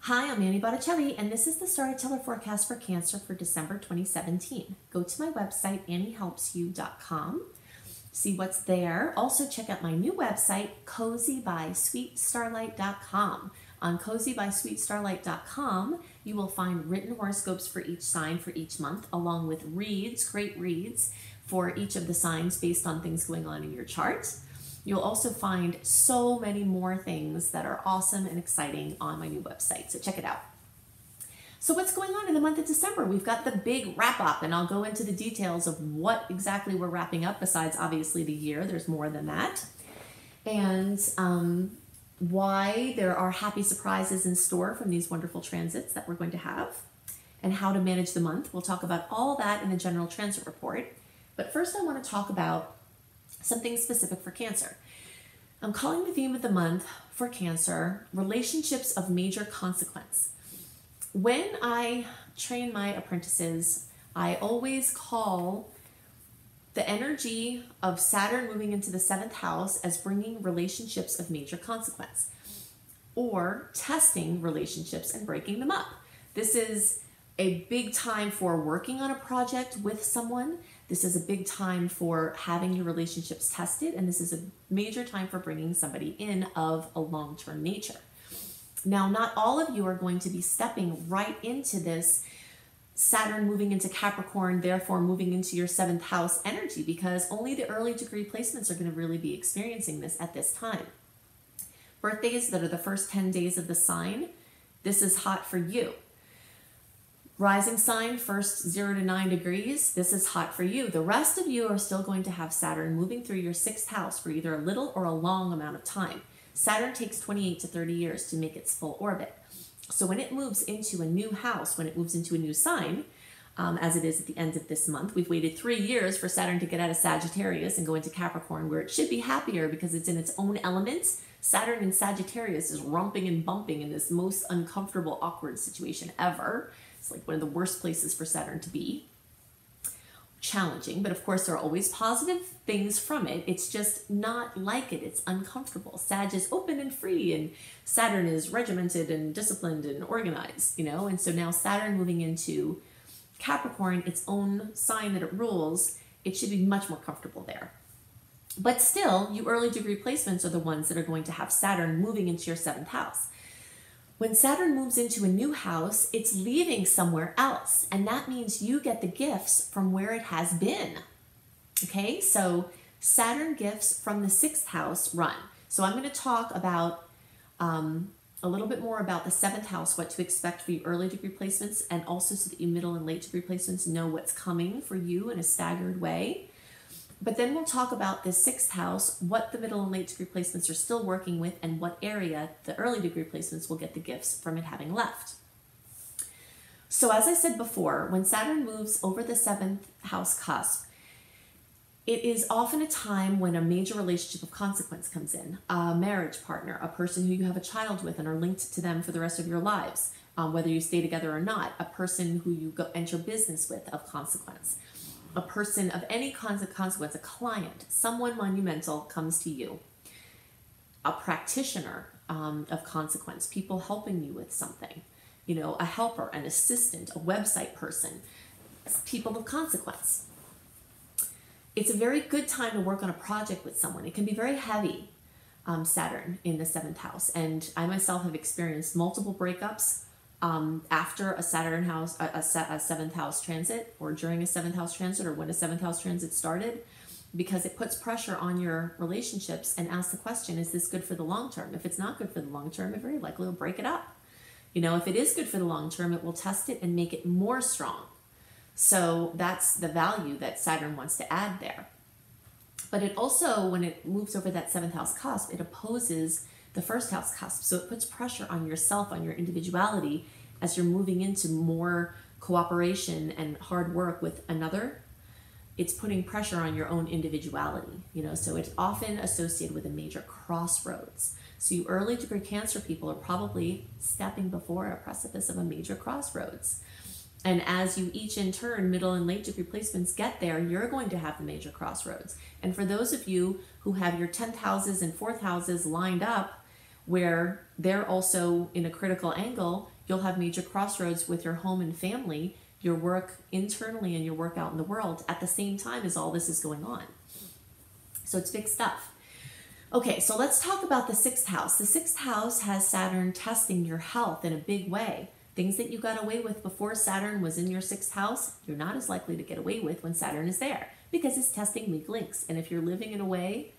Hi, I'm Annie Botticelli, and this is the Storyteller Forecast for Cancer for December 2017. Go to my website, anniehelpsyou.com, see what's there. Also, check out my new website, cozybysweetstarlight.com. On cozybysweetstarlight.com, you will find written horoscopes for each sign for each month, along with reads, great reads for each of the signs based on things going on in your chart. You'll also find so many more things that are awesome and exciting on my new website, so check it out. So what's going on in the month of December? We've got the big wrap up, and I'll go into the details of what exactly we're wrapping up besides obviously the year. There's more than that. And why there are happy surprises in store from these wonderful transits that we're going to have, and how to manage the month. We'll talk about all that in the general transit report. But first I want to talk about something specific for Cancer. I'm calling the theme of the month for Cancer, relationships of major consequence. When I train my apprentices, I always call the energy of Saturn moving into the 7th house as bringing relationships of major consequence, or testing relationships and breaking them up. This is a big time for working on a project with someone. This is a big time for having your relationships tested, and this is a major time for bringing somebody in of a long-term nature. Now, not all of you are going to be stepping right into this Saturn moving into Capricorn, therefore moving into your 7th house energy, because only the early degree placements are going to really be experiencing this at this time. Birthdays that are the first 10 days of the sign, this is hot for you. Rising sign, first 0 to 9 degrees, this is hot for you. The rest of you are still going to have Saturn moving through your 6th house for either a little or a long amount of time. Saturn takes 28 to 30 years to make its full orbit. So when it moves into a new house, when it moves into a new sign, as it is at the end of this month, we've waited 3 years for Saturn to get out of Sagittarius and go into Capricorn, where it should be happier because it's in its own element. Saturn in Sagittarius is rumping and bumping in this most uncomfortable, awkward situation ever. It's like one of the worst places for Saturn to be. Challenging, but of course there are always positive things from it. It's just not like it. It's uncomfortable. Sag is open and free, and Saturn is regimented and disciplined and organized, you know? And so now Saturn moving into Capricorn, its own sign that it rules, it should be much more comfortable there. But still, you early degree placements are the ones that are going to have Saturn moving into your 7th house. When Saturn moves into a new house, it's leaving somewhere else, and that means you get the gifts from where it has been. Okay, so Saturn gifts from the 6th house run. So I'm going to talk about a little bit more about the 7th house, what to expect for your early degree placements, and also so that you middle and late degree placements know what's coming for you in a staggered way. But then we'll talk about the 6th house, what the middle and late degree placements are still working with, and what area the early degree placements will get the gifts from it having left. So as I said before, when Saturn moves over the 7th house cusp, it is often a time when a major relationship of consequence comes in. A marriage partner, a person who you have a child with and are linked to them for the rest of your lives, whether you stay together or not, a person who you enter business with of consequence. A person of any consequence, a client, someone monumental comes to you. A practitioner of consequence, people helping you with something. You know, a helper, an assistant, a website person, people of consequence. It's a very good time to work on a project with someone. It can be very heavy, Saturn in the 7th house. And I myself have experienced multiple breakups after a Saturn house, a 7th house transit, or during a 7th house transit, or when a 7th house transit started, because it puts pressure on your relationships and asks the question, is this good for the long term? If it's not good for the long term, it very likely will break it up. You know, if it is good for the long term, it will test it and make it more strong. So that's the value that Saturn wants to add there. But it also, when it moves over that 7th house cusp, it opposes the 1st house cusp. So it puts pressure on yourself, on your individuality, as you're moving into more cooperation and hard work with another. It's putting pressure on your own individuality, you know, so it's often associated with a major crossroads. So you early degree Cancer people are probably stepping before a precipice of a major crossroads. And as you each in turn, middle and late degree placements get there, you're going to have the major crossroads. And for those of you who have your 10th houses and 4th houses lined up where they're also in a critical angle. You'll have major crossroads with your home and family, your work internally and your work out in the world at the same time as all this is going on. So it's big stuff. Okay, so let's talk about the sixth house. The sixth house has Saturn testing your health in a big way. Things that you got away with before Saturn was in your sixth house, you're not as likely to get away with when Saturn is there because it's testing weak links. And if you're living in a way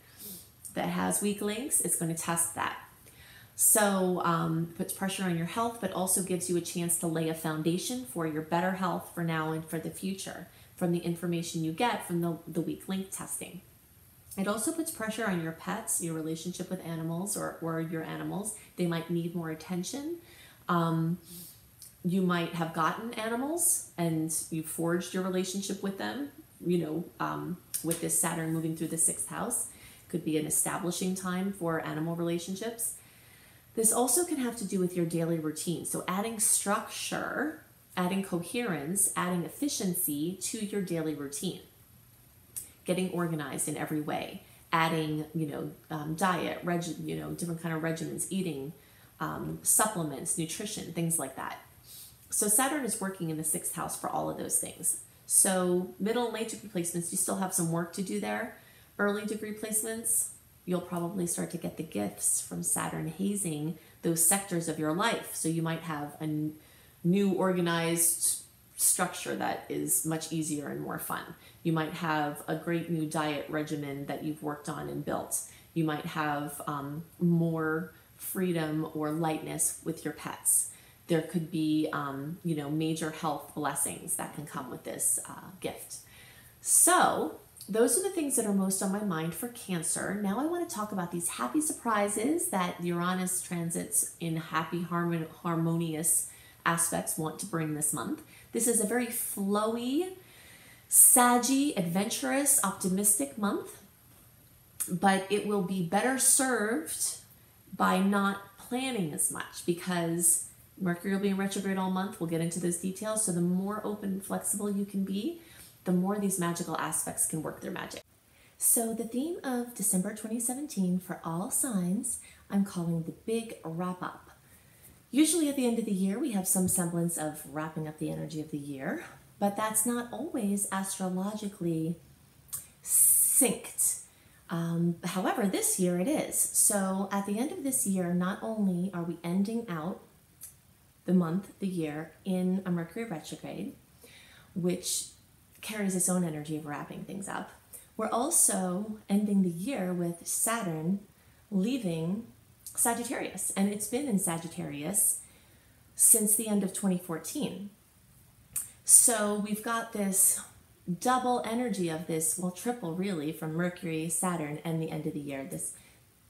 that has weak links, it's going to test that. So puts pressure on your health, but also gives you a chance to lay a foundation for your better health for now and for the future from the information you get from the weak link testing. It also puts pressure on your pets, your relationship with animals or your animals. They might need more attention. You might have gotten animals and you forged your relationship with them, with this Saturn moving through the sixth house. Could be an establishing time for animal relationships. This also can have to do with your daily routine. So adding structure, adding coherence, adding efficiency to your daily routine. Getting organized in every way, adding, diet, different kind of regimens, eating, supplements, nutrition, things like that. So Saturn is working in the sixth house for all of those things. So middle and late degree placements, you still have some work to do there. Early degree placements, you'll probably start to get the gifts from Saturn hazing those sectors of your life. So you might have a new organized structure that is much easier and more fun. You might have a great new diet regimen that you've worked on and built. You might have more freedom or lightness with your pets. There could be, major health blessings that can come with this gift. So those are the things that are most on my mind for Cancer. Now I want to talk about these happy surprises that Uranus transits in happy, harmonious aspects want to bring this month. This is a very flowy, saggy, adventurous, optimistic month, but it will be better served by not planning as much because Mercury will be in retrograde all month. We'll get into those details. So the more open and flexible you can be, the more these magical aspects can work their magic. So the theme of December 2017 for all signs, I'm calling the big wrap up. Usually at the end of the year, we have some semblance of wrapping up the energy of the year, but that's not always astrologically synced. However, this year it is. So at the end of this year, not only are we ending out the month, the year, in a Mercury retrograde, which carries its own energy of wrapping things up, we're also ending the year with Saturn leaving Sagittarius, and it's been in Sagittarius since the end of 2014. So we've got this double energy of this, well, triple really, from Mercury, Saturn, and the end of the year, this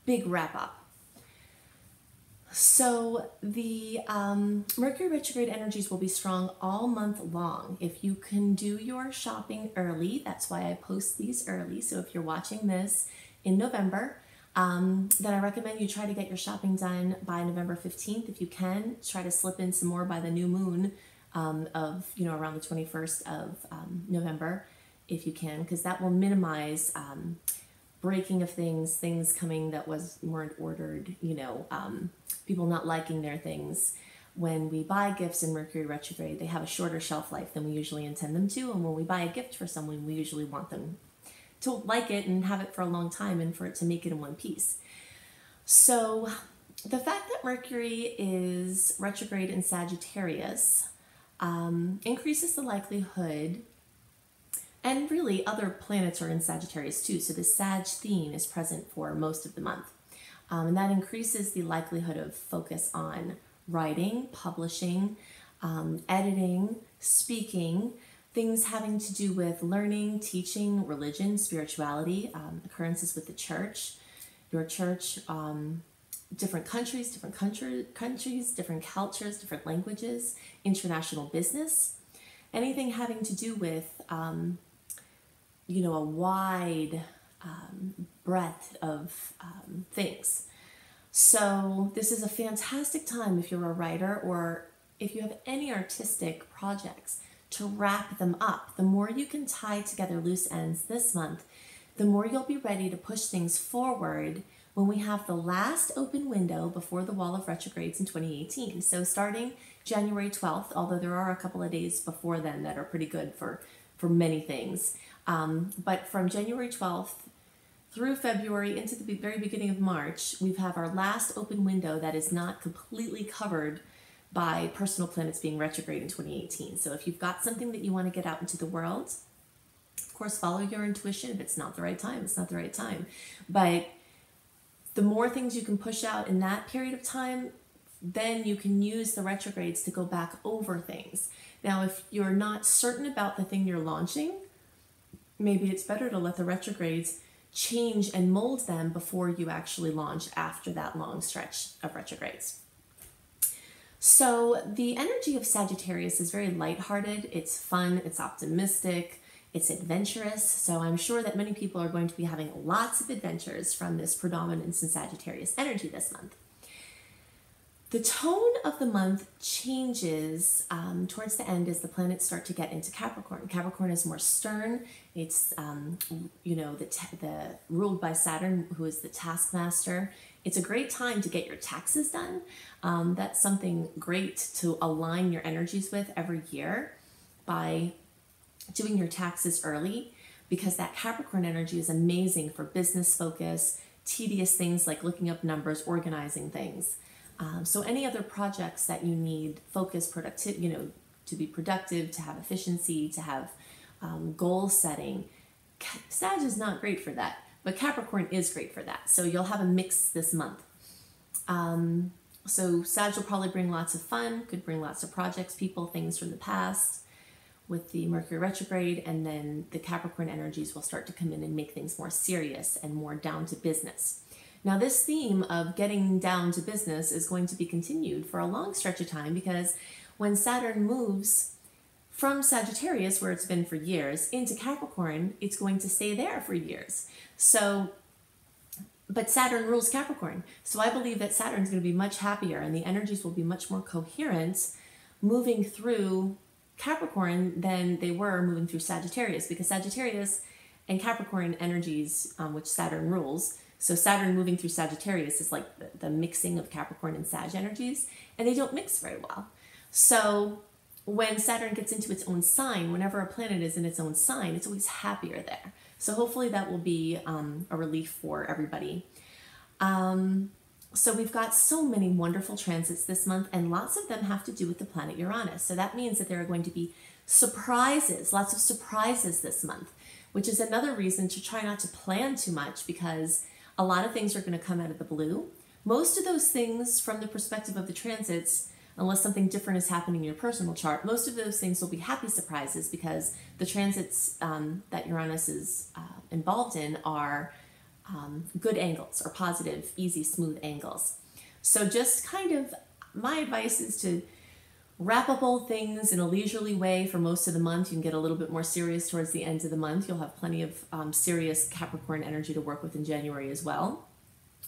big wrap up. So the Mercury retrograde energies will be strong all month long. If you can do your shopping early, that's why I post these early. So if you're watching this in November, then I recommend you try to get your shopping done by November 15th. If you can, try to slip in some more by the new moon around the 21st of November, if you can, because that will minimize breaking of things coming that weren't ordered, people not liking their things. When we buy gifts in Mercury retrograde, they have a shorter shelf life than we usually intend them to, and when we buy a gift for someone, we usually want them to like it and have it for a long time and for it to make it in one piece. So the fact that Mercury is retrograde in Sagittarius increases the likelihood, and really other planets are in Sagittarius too, so the Sag theme is present for most of the month. And that increases the likelihood of focus on writing, publishing, editing, speaking, things having to do with learning, teaching, religion, spirituality, occurrences with the church, your church, different countries, different cultures, different languages, international business, anything having to do with, a wide breadth of things. So this is a fantastic time if you're a writer or if you have any artistic projects to wrap them up. The more you can tie together loose ends this month, the more you'll be ready to push things forward when we have the last open window before the wall of retrogrades in 2018. So starting January 12th, although there are a couple of days before then that are pretty good for many things. But from January 12th through February into the very beginning of March, we have our last open window that is not completely covered by personal planets being retrograde in 2018. So if you've got something that you want to get out into the world, of course, follow your intuition. If it's not the right time, it's not the right time. But the more things you can push out in that period of time, then you can use the retrogrades to go back over things. Now, if you're not certain about the thing you're launching, maybe it's better to let the retrogrades change and mold them before you actually launch after that long stretch of retrogrades. So the energy of Sagittarius is very lighthearted. It's fun, it's optimistic, it's adventurous. So I'm sure that many people are going to be having lots of adventures from this predominance in Sagittarius energy this month. The tone of the month changes towards the end as the planets start to get into Capricorn. Capricorn is more stern. It's, the ruled by Saturn, who is the taskmaster. It's a great time to get your taxes done. That's something great to align your energies with every year by doing your taxes early, because that Capricorn energy is amazing for business focus, tedious things like looking up numbers, organizing things. So any other projects that you need focus, to be productive, to have efficiency, to have goal setting, Sag is not great for that, but Capricorn is great for that. So you'll have a mix this month. So Sag will probably bring lots of fun, could bring lots of projects, people, things from the past with the Mercury retrograde, and then the Capricorn energies will start to come in and make things more serious and more down to business. Now, this theme of getting down to business is going to be continued for a long stretch of time, because when Saturn moves from Sagittarius, where it's been for years, into Capricorn, it's going to stay there for years. But Saturn rules Capricorn. So I believe that Saturn's going to be much happier and the energies will be much more coherent moving through Capricorn than they were moving through Sagittarius, because Sagittarius and Capricorn energies, which Saturn rules, so Saturn moving through Sagittarius is like the mixing of Capricorn and Sag energies, and they don't mix very well. So when Saturn gets into its own sign, whenever a planet is in its own sign, it's always happier there. So hopefully that will be a relief for everybody. So we've got so many wonderful transits this month, and lots of them have to do with the planet Uranus. So that means that there are going to be surprises, lots of surprises this month, which is another reason to try not to plan too much, because a lot of things are going to come out of the blue. Most of those things, from the perspective of the transits, unless something different is happening in your personal chart, most of those things will be happy surprises, because the transits that Uranus is involved in are good angles, or positive, easy, smooth angles. So just kind of, my advice is to wrap up all things in a leisurely way for most of the month. You can get a little bit more serious towards the end of the month. You'll have plenty of serious Capricorn energy to work with in January as well.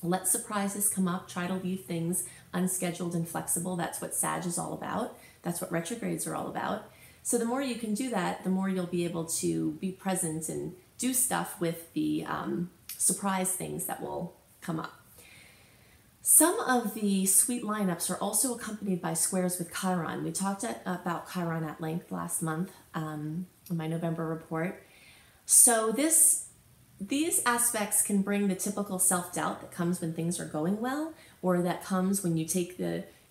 Let surprises come up. Try to leave things unscheduled and flexible. That's what Sag is all about. That's what retrogrades are all about. So the more you can do that, the more you'll be able to be present and do stuff with the surprise things that will come up. Some of the sweet lineups are also accompanied by squares with Chiron. We talked about Chiron at length last month in my November report. So these aspects can bring the typical self-doubt that comes when things are going well, or that comes when you take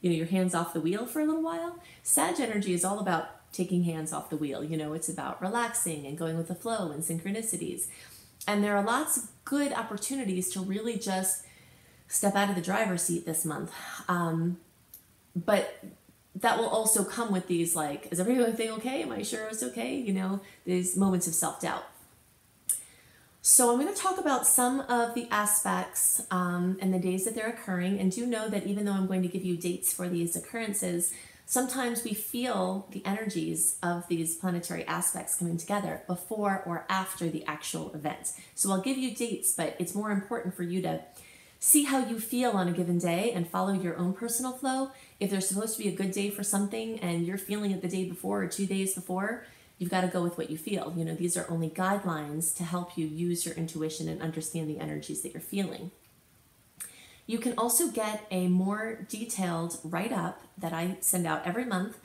your hands off the wheel for a little while. Sag energy is all about taking hands off the wheel. It's about relaxing and going with the flow and synchronicities. And there are lots of good opportunities to really just step out of the driver's seat this month. But that will also come with these, like, is everything okay? Am I sure it's okay? These moments of self-doubt. So I'm going to talk about some of the aspects and the days that they're occurring. And do know that even though I'm going to give you dates for these occurrences, sometimes we feel the energies of these planetary aspects coming together before or after the actual event. So I'll give you dates, but it's more important for you to see how you feel on a given day and follow your own personal flow. If there's supposed to be a good day for something and you're feeling it the day before or 2 days before, you've got to go with what you feel. These are only guidelines to help you use your intuition and understand the energies that you're feeling. You can also get a more detailed write-up that I send out every month,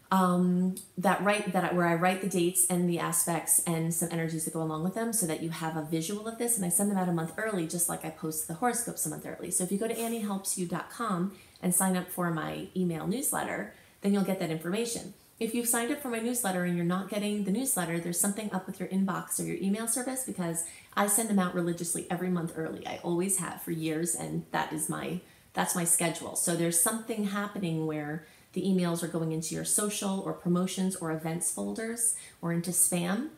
where I write the dates and the aspects and some energies that go along with them, so that you have a visual of this. And I send them out a month early, just like I post the horoscopes a month early. So if you go to anniehelpsyou.com and sign up for my email newsletter, then you'll get that information. If you've signed up for my newsletter and you're not getting the newsletter, there's something up with your inbox or your email service, because I send them out religiously every month early. I always have for years, and that's my schedule. So there's something happening where the emails are going into your social or promotions or events folders or into spam,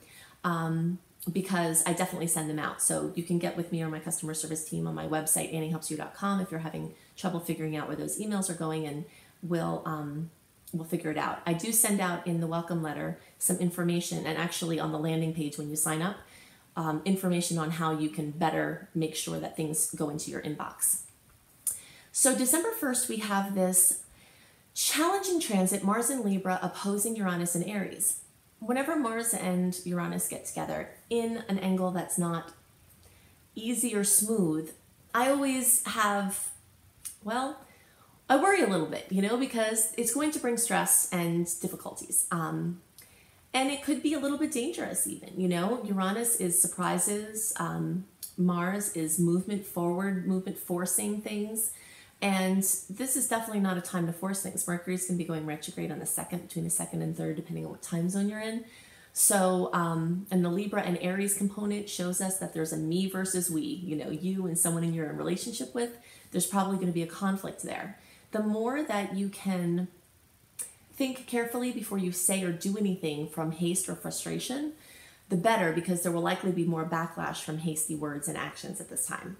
because I definitely send them out. So you can get with me or my customer service team on my website, anniehelpsyou.com, if you're having trouble figuring out where those emails are going, and we'll figure it out. I do send out in the welcome letter some information, and actually on the landing page when you sign up, information on how you can better make sure that things go into your inbox. So December 1st, we have this challenging transit, Mars in Libra opposing Uranus in Aries. Whenever Mars and Uranus get together in an angle that's not easy or smooth, I always have, I worry a little bit, because it's going to bring stress and difficulties. And it could be a little bit dangerous even, Uranus is surprises. Mars is movement forward, movement forcing things. And this is definitely not a time to force things. Mercury's going to be going retrograde on between the 2nd and 3rd, depending on what time zone you're in. So, and the Libra and Aries component shows us that there's a me versus we, you and someone you're in relationship with, there's probably going to be a conflict there. The more that you can think carefully before you say or do anything from haste or frustration, the better, because there will likely be more backlash from hasty words and actions at this time.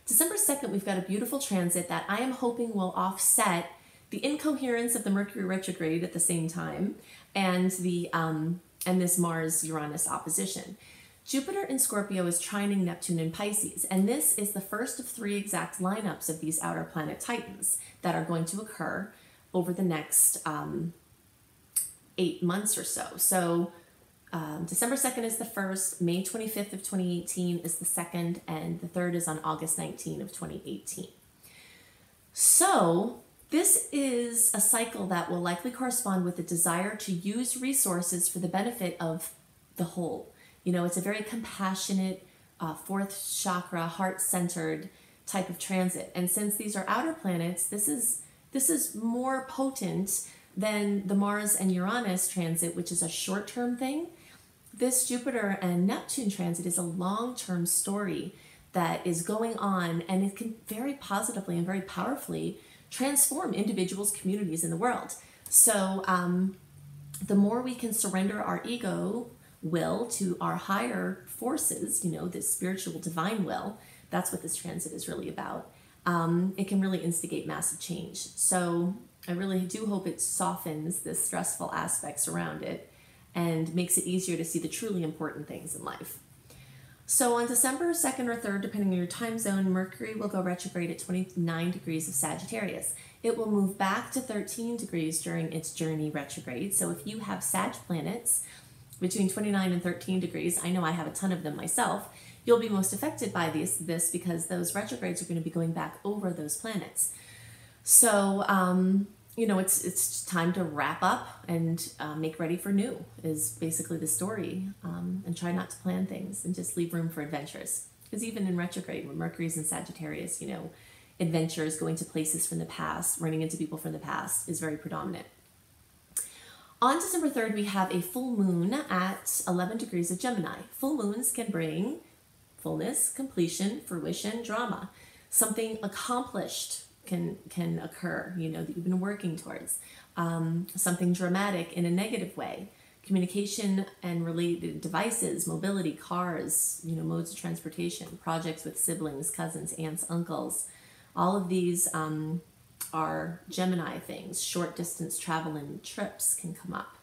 December 2nd, we've got a beautiful transit that I am hoping will offset the incoherence of the Mercury retrograde at the same time, and this Mars-Uranus opposition. Jupiter in Scorpio is trining Neptune in Pisces, and this is the first of 3 exact lineups of these outer planet titans that are going to occur over the next 8 months or so. So December 2nd is the first, May 25th of 2018 is the second, and the third is on August 19 of 2018. So this is a cycle that will likely correspond with the desire to use resources for the benefit of the whole. It's a very compassionate, 4th chakra, heart-centered type of transit. And since these are outer planets, this is more potent than the Mars and Uranus transit, which is a short-term thing. This Jupiter and Neptune transit is a long-term story that is going on, and it can very positively and very powerfully transform individuals, communities in the world. So the more we can surrender our ego will to our higher forces, this spiritual divine will, that's what this transit is really about. It can really instigate massive change. So I really do hope it softens the stressful aspects around it and makes it easier to see the truly important things in life. So on December 2nd or 3rd, depending on your time zone, Mercury will go retrograde at 29 degrees of Sagittarius. It will move back to 13 degrees during its journey retrograde. So if you have Sag planets between 29 and 13 degrees, I know I have a ton of them myself, you'll be most affected by this because those retrogrades are going to be going back over those planets. So, it's time to wrap up and make ready for new is basically the story, and try not to plan things and just leave room for adventures. Because even in retrograde, when Mercury's in Sagittarius, adventures, going to places from the past, running into people from the past is very predominant. On December 3rd, we have a full moon at 11 degrees of Gemini. Full moons can bring fullness, completion, fruition, drama. Something accomplished can occur, that you've been working towards. Something dramatic in a negative way. Communication and related devices, mobility, cars, modes of transportation, projects with siblings, cousins, aunts, uncles. All of these are Gemini things. Short distance travel and trips can come up.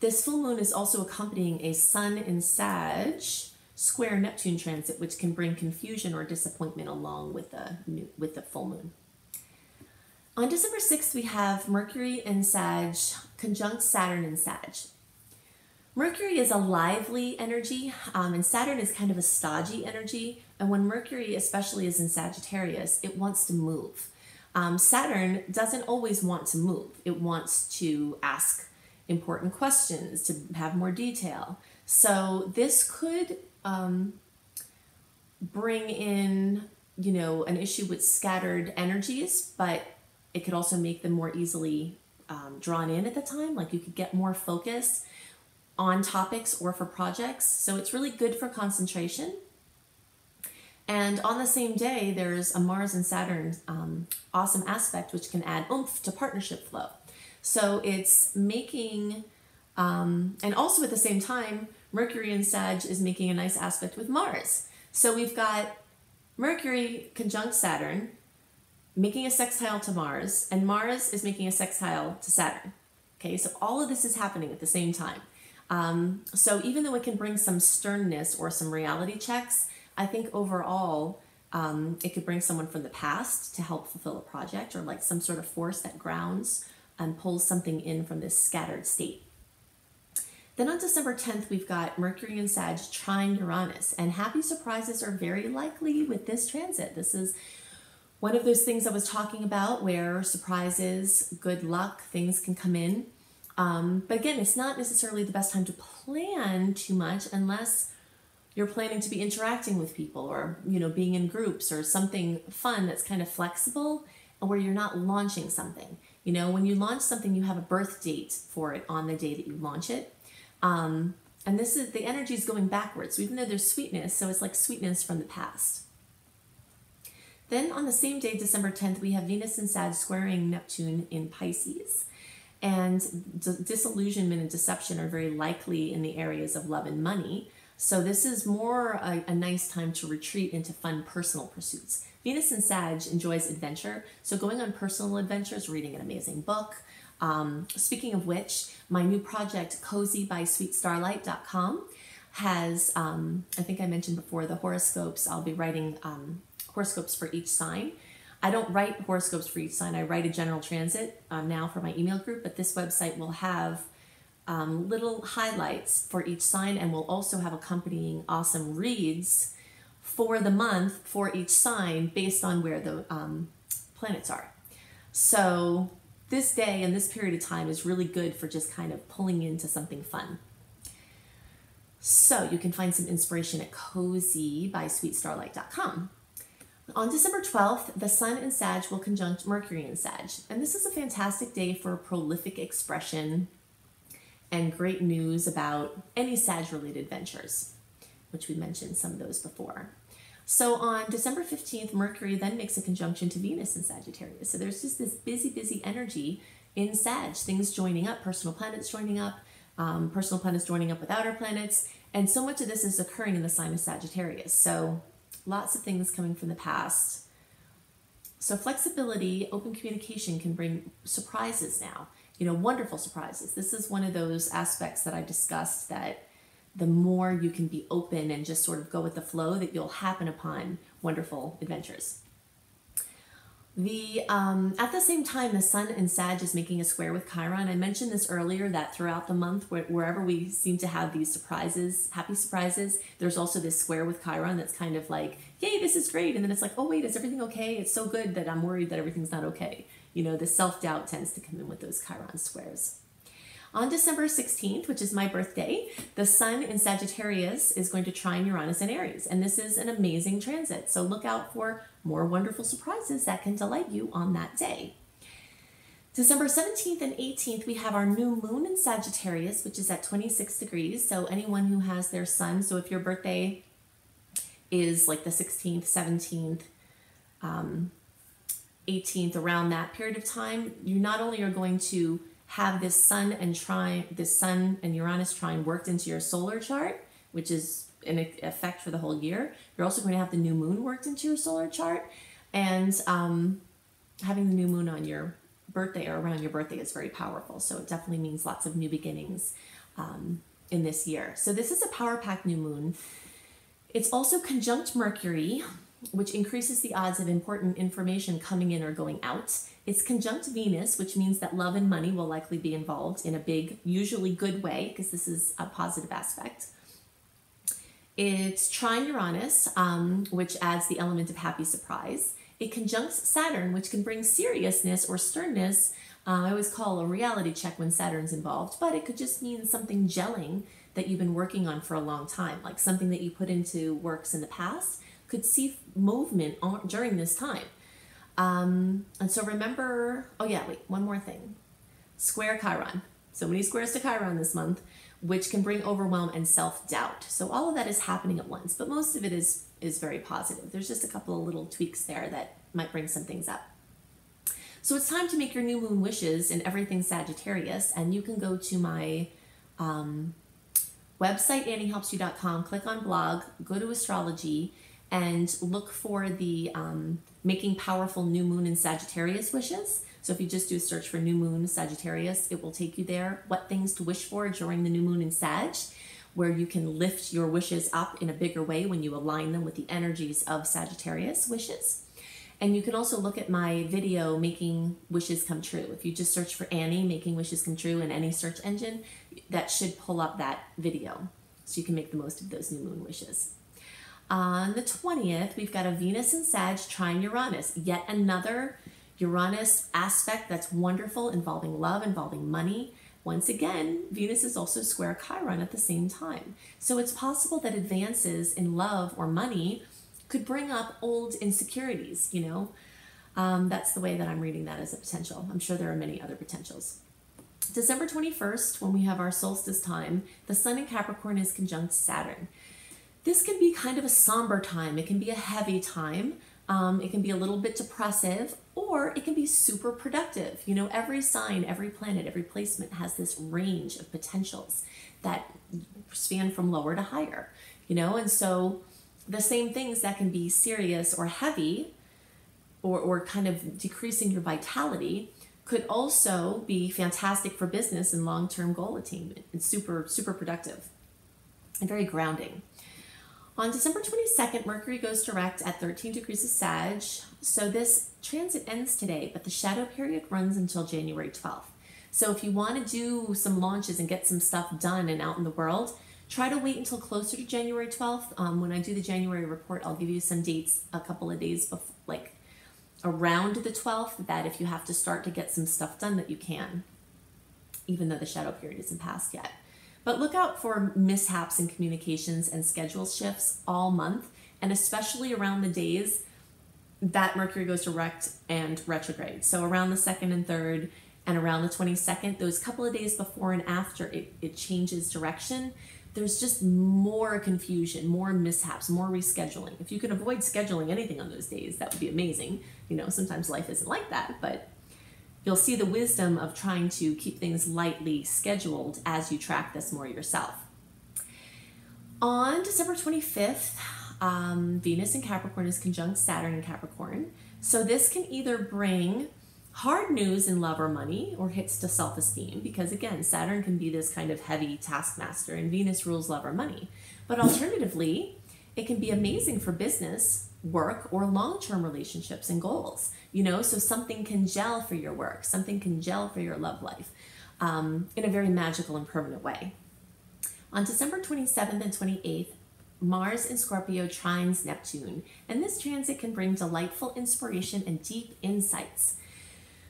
This full moon is also accompanying a Sun in Sag square Neptune transit, which can bring confusion or disappointment along with the full moon. On December 6th, we have Mercury in Sag conjunct Saturn in Sag. Mercury is a lively energy, and Saturn is kind of a stodgy energy. And when Mercury especially is in Sagittarius, it wants to move. Saturn doesn't always want to move. It wants to ask important questions, to have more detail. So this could bring in, an issue with scattered energies, but it could also make them more easily drawn in at the time. Like you could get more focus on topics or for projects. So it's really good for concentration. And on the same day, there's a Mars and Saturn awesome aspect, which can add oomph to partnership flow. So it's making, and also at the same time, Mercury in Sag is making a nice aspect with Mars. So we've got Mercury conjunct Saturn, making a sextile to Mars, and Mars is making a sextile to Saturn. Okay, so all of this is happening at the same time. So even though it can bring some sternness or some reality checks, I think overall it could bring someone from the past to help fulfill a project, or like some sort of force that grounds and pulls something in from this scattered state. Then on December 10th, we've got Mercury in Sag trine Uranus, and happy surprises are very likely with this transit. This is one of those things I was talking about where surprises, good luck, things can come in. But again, it's not necessarily the best time to plan too much unless you're planning to be interacting with people, or being in groups, or something fun that's kind of flexible and where you're not launching something. When you launch something, you have a birth date for it on the day that you launch it. And this is, the energy is going backwards. So even though there's sweetness, so it's like sweetness from the past. Then on the same day, December 10th, we have Venus in Sag squaring Neptune in Pisces. And disillusionment and deception are very likely in the areas of love and money. So this is more a nice time to retreat into fun personal pursuits. Venus in Sag enjoys adventure. So going on personal adventures, reading an amazing book. Speaking of which, my new project, cozybysweetstarlight.com, has, I think I mentioned before, the horoscopes. I'll be writing horoscopes for each sign. I don't write horoscopes for each sign. I write a general transit now for my email group, but this website will have little highlights for each sign, and we'll also have accompanying awesome reads for the month for each sign based on where the planets are. So this day and this period of time is really good for just kind of pulling into something fun. So you can find some inspiration at cozybysweetstarlight.com. On December 12th, the Sun in Sag will conjunct Mercury in Sag. And this is a fantastic day for prolific expression and great news about any Sag-related ventures, which we mentioned some of those before. So on December 15th, Mercury then makes a conjunction to Venus in Sagittarius. So there's just this busy, busy energy in Sag, things joining up, personal planets joining up, personal planets joining up with outer planets. And so much of this is occurring in the sign of Sagittarius. So lots of things coming from the past. So flexibility, open communication can bring surprises now, wonderful surprises. This is one of those aspects that I discussed, that the more you can be open and just sort of go with the flow, that you'll happen upon wonderful adventures. At the same time, the Sun in Sag is making a square with Chiron. I mentioned this earlier, that throughout the month, wherever we seem to have these surprises, happy surprises, there's also this square with Chiron that's kind of like, yay, this is great. And then it's like, oh wait, is everything okay? It's so good that I'm worried that everything's not okay. The self-doubt tends to come in with those Chiron squares. On December 16th, which is my birthday, the Sun in Sagittarius is going to trine Uranus in Aries. And this is an amazing transit. So look out for more wonderful surprises that can delight you on that day. December 17th and 18th, we have our new moon in Sagittarius, which is at 26 degrees. So anyone who has their sun, so if your birthday is like the 16th, 17th, 18th, around that period of time, you not only are going to have this Sun and Uranus trine worked into your solar chart, which is in effect for the whole year. You're also going to have the new moon worked into your solar chart, and having the new moon on your birthday or around your birthday is very powerful. So it definitely means lots of new beginnings in this year. So this is a power pack new moon. It's also conjunct Mercury which increases the odds of important information coming in or going out. It's conjunct Venus, which means that love and money will likely be involved in a big, usually good way, because this is a positive aspect. It's trine Uranus, which adds the element of happy surprise. It conjuncts Saturn, which can bring seriousness or sternness. I always call a reality check when Saturn's involved, but it could just mean something gelling that you've been working on for a long time, like something that you put into works in the past could see movement during this time. And so remember, oh yeah, wait, one more thing. Square Chiron. So many squares to Chiron this month, which can bring overwhelm and self-doubt. So all of that is happening at once, but most of it is very positive. There's just a couple of little tweaks there that might bring some things up. So it's time to make your new moon wishes in everything Sagittarius, and you can go to my website, anniehelpsyou.com, click on blog, go to astrology, and look for the making powerful new moon in Sagittarius wishes. So if you just do a search for new moon Sagittarius, it will take you there. What things to wish for during the new moon in Sag, where you can lift your wishes up in a bigger way when you align them with the energies of Sagittarius wishes. And you can also look at my video, Making Wishes Come True. If you just search for Annie, Making Wishes Come True in any search engine, that should pull up that video. So you can make the most of those new moon wishes. On the 20th, we've got a Venus in Sag trine Uranus, yet another Uranus aspect that's wonderful, involving love, involving money. Once again, Venus is also square Chiron at the same time. So it's possible that advances in love or money could bring up old insecurities, you know. That's the way that I'm reading that as a potential. I'm sure there are many other potentials. December 21st, when we have our solstice time, the Sun in Capricorn is conjunct Saturn. This can be kind of a somber time. It can be a heavy time. It can be a little bit depressive, or it can be super productive. You know, every sign, every planet, every placement has this range of potentials that span from lower to higher, you know, and so the same things that can be serious or heavy or kind of decreasing your vitality could also be fantastic for business and long-term goal attainment. It's super, super productive and very grounding. On December 22nd, Mercury goes direct at 13 degrees of Sag. So this transit ends today, but the shadow period runs until January 12th. So if you want to do some launches and get some stuff done and out in the world, try to wait until closer to January 12th. When I do the January report, I'll give you some dates a couple of days before, like around the 12th, that if you have to start to get some stuff done that you can, even though the shadow period isn't passed yet. But look out for mishaps in communications and schedule shifts all month, and especially around the days that Mercury goes direct and retrograde. So around the 2nd and 3rd and around the 22nd, those couple of days before and after it changes direction, there's just more confusion, more mishaps, more rescheduling. If you could avoid scheduling anything on those days, that would be amazing. You know, sometimes life isn't like that, but you'll see the wisdom of trying to keep things lightly scheduled as you track this more yourself. On December 25th, Venus in Capricorn is conjunct Saturn in Capricorn. So this can either bring hard news in love or money, or hits to self-esteem, because again, Saturn can be this kind of heavy taskmaster and Venus rules love or money. But alternatively, it can be amazing for business, work, or long-term relationships and goals. You know, so something can gel for your work, something can gel for your love life in a very magical and permanent way. On December 27th and 28th, Mars in Scorpio trines Neptune, and this transit can bring delightful inspiration and deep insights.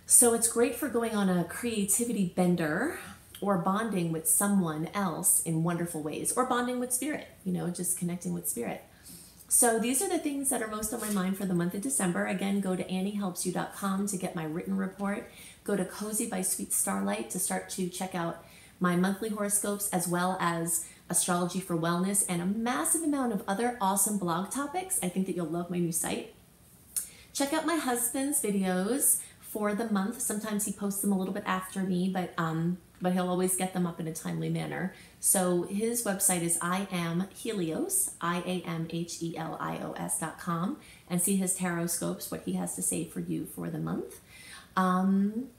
So it's great for going on a creativity bender or bonding with someone else in wonderful ways, or bonding with spirit, you know, just connecting with spirit. So these are the things that are most on my mind for the month of December. Again, go to anniehelpsyou.com to get my written report. Go to Cozy by Sweet Starlight to start to check out my monthly horoscopes, as well as Astrology for Wellness and a massive amount of other awesome blog topics. I think that you'll love my new site. Check out my husband's videos for the month. Sometimes he posts them a little bit after me, but he'll always get them up in a timely manner. So his website is IamHelios, IamHelios.com, and see his tarot scopes, what he has to say for you for the month. And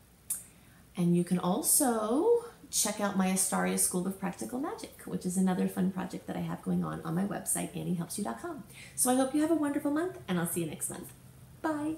you can also check out my Astaria School of Practical Magic, which is another fun project that I have going on my website, anniehelpsyou.com. So I hope you have a wonderful month, and I'll see you next month. Bye.